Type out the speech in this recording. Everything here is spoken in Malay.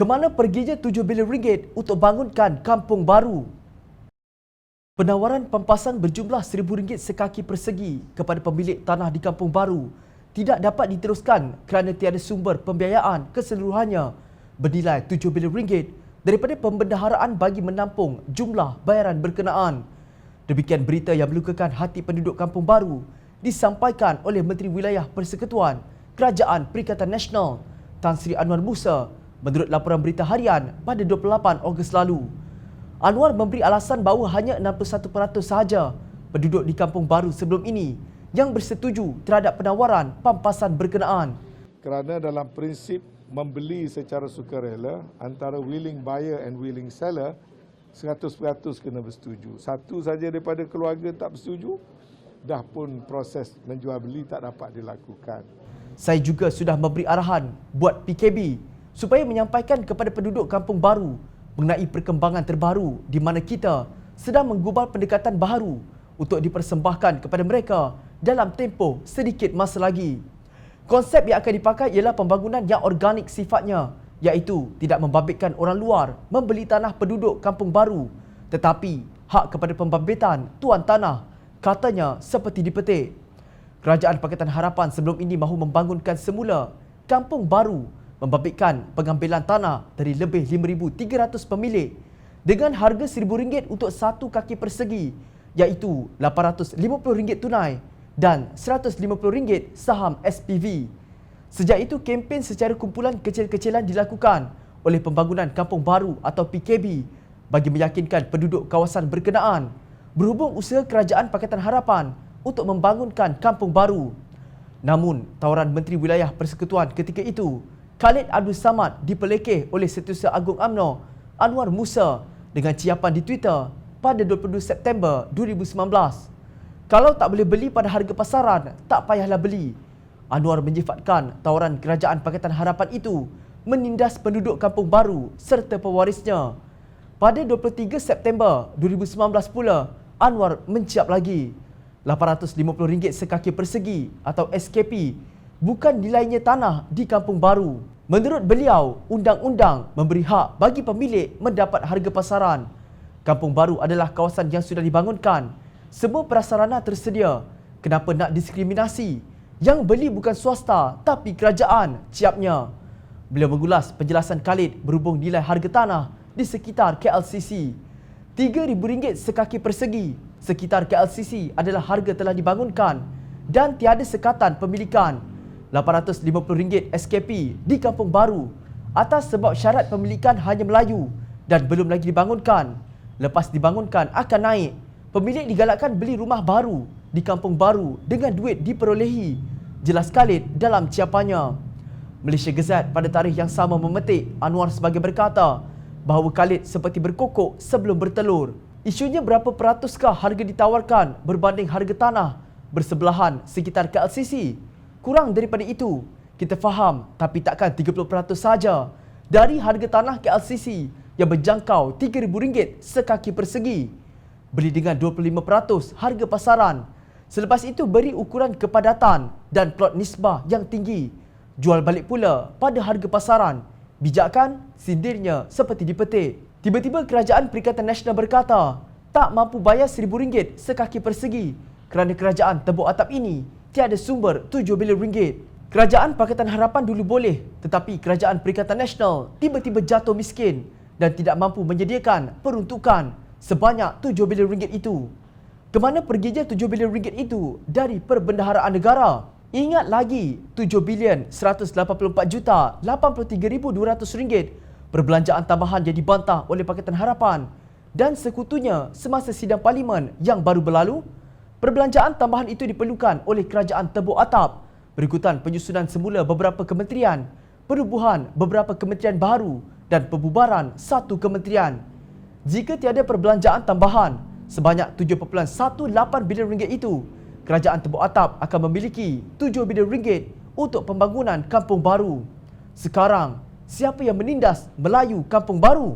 Kemana perginya 7 bilion ringgit untuk bangunkan kampung baru? Penawaran pampasan berjumlah RM1,000 sekaki persegi kepada pemilik tanah di kampung baru tidak dapat diteruskan kerana tiada sumber pembiayaan keseluruhannya bernilai RM7 bilion daripada pembendaharaan bagi menampung jumlah bayaran berkenaan. Demikian berita yang melukakan hati penduduk kampung baru disampaikan oleh Menteri Wilayah Persekutuan Kerajaan Perikatan Nasional Tan Sri Anwar Musa menurut laporan berita harian pada 28 Ogos lalu. Anwar memberi alasan bahawa hanya 61% sahaja penduduk di kampung baru sebelum ini yang bersetuju terhadap penawaran pampasan berkenaan. Kerana dalam prinsip membeli secara sukarela antara willing buyer and willing seller, 100% kena bersetuju. Satu saja daripada keluarga tak bersetuju, dah pun proses menjual beli tak dapat dilakukan. Saya juga sudah memberi arahan buat PKB supaya menyampaikan kepada penduduk kampung baru mengenai perkembangan terbaru di mana kita sedang menggubal pendekatan baru untuk dipersembahkan kepada mereka dalam tempoh sedikit masa lagi. Konsep yang akan dipakai ialah pembangunan yang organik sifatnya, iaitu tidak membabitkan orang luar membeli tanah penduduk kampung baru, tetapi hak kepada pembabitkan tuan tanah, katanya seperti dipetik. Kerajaan Pakatan Harapan sebelum ini mahu membangunkan semula kampung baru membabitkan pengambilan tanah dari lebih 5,300 pemilik dengan harga RM1,000 untuk satu kaki persegi, iaitu RM850 tunai dan RM150 saham SPV. Sejak itu, kempen secara kumpulan kecil-kecilan dilakukan oleh Pembangunan Kampung Baru atau PKB bagi meyakinkan penduduk kawasan berkenaan berhubung usaha Kerajaan Pakatan Harapan untuk membangunkan kampung baru. Namun, tawaran Menteri Wilayah Persekutuan ketika itu, Khalid Abdul Samad, dipelekeh oleh Setiausaha Agung UMNO Anwar Musa dengan ciapan di Twitter pada 22 September 2019. Kalau tak boleh beli pada harga pasaran, tak payahlah beli. Anwar menyifatkan tawaran Kerajaan Pakatan Harapan itu menindas penduduk kampung baru serta pewarisnya. Pada 23 September 2019 pula, Anwar menciap lagi. RM850 sekaki persegi atau SKP bukan nilainya tanah di kampung baru. Menurut beliau, undang-undang memberi hak bagi pemilik mendapat harga pasaran. Kampung baru adalah kawasan yang sudah dibangunkan. Semua prasarana tersedia. Kenapa nak diskriminasi? Yang beli bukan swasta tapi kerajaan, ciapnya. Beliau mengulas penjelasan Khalid berhubung nilai harga tanah di sekitar KLCC. RM3,000 sekaki persegi sekitar KLCC adalah harga telah dibangunkan dan tiada sekatan pemilikan. RM850 SKP di kampung baru atas sebab syarat pemilikan hanya Melayu dan belum lagi dibangunkan. Lepas dibangunkan akan naik. Pemilik digalakkan beli rumah baru di kampung baru dengan duit diperolehi, jelas Khalid dalam ciapannya. Malaysia Gazette pada tarikh yang sama memetik Anwar sebagai berkata bahawa Khalid seperti berkokok sebelum bertelur. Isunya berapa peratuskah harga ditawarkan berbanding harga tanah bersebelahan sekitar KLCC? Kurang daripada itu, kita faham, tapi takkan 30% saja dari harga tanah KLCC yang berjangkau RM3,000 sekaki persegi. Beli dengan 25% harga pasaran. Selepas itu beri ukuran kepadatan dan plot nisbah yang tinggi. Jual balik pula pada harga pasaran. Bijak kan? Sindirnya seperti dipetik. Tiba-tiba Kerajaan Perikatan Nasional berkata tak mampu bayar RM1,000 sekaki persegi kerana kerajaan tebuk atap ini tiada sumber RM7 bilion. Kerajaan Pakatan Harapan dulu boleh, tetapi Kerajaan Perikatan Nasional tiba-tiba jatuh miskin dan tidak mampu menyediakan peruntukan sebanyak RM7 bilion itu. Kemana perginya RM7 bilion itu dari perbendaharaan negara? Ingat lagi, RM7,184,83,200 perbelanjaan tambahan yang dibantah oleh Pakatan Harapan dan sekutunya semasa sidang parlimen yang baru berlalu. Perbelanjaan tambahan itu diperlukan oleh kerajaan tebuk atap berikutan penyusunan semula beberapa kementerian, perubuhan beberapa kementerian baru dan pembubaran satu kementerian. Jika tiada perbelanjaan tambahan sebanyak RM7.18 bilion itu, kerajaan tebuk atap akan memiliki RM7 bilion untuk pembangunan kampung baru. Sekarang, siapa yang menindas Melayu kampung baru?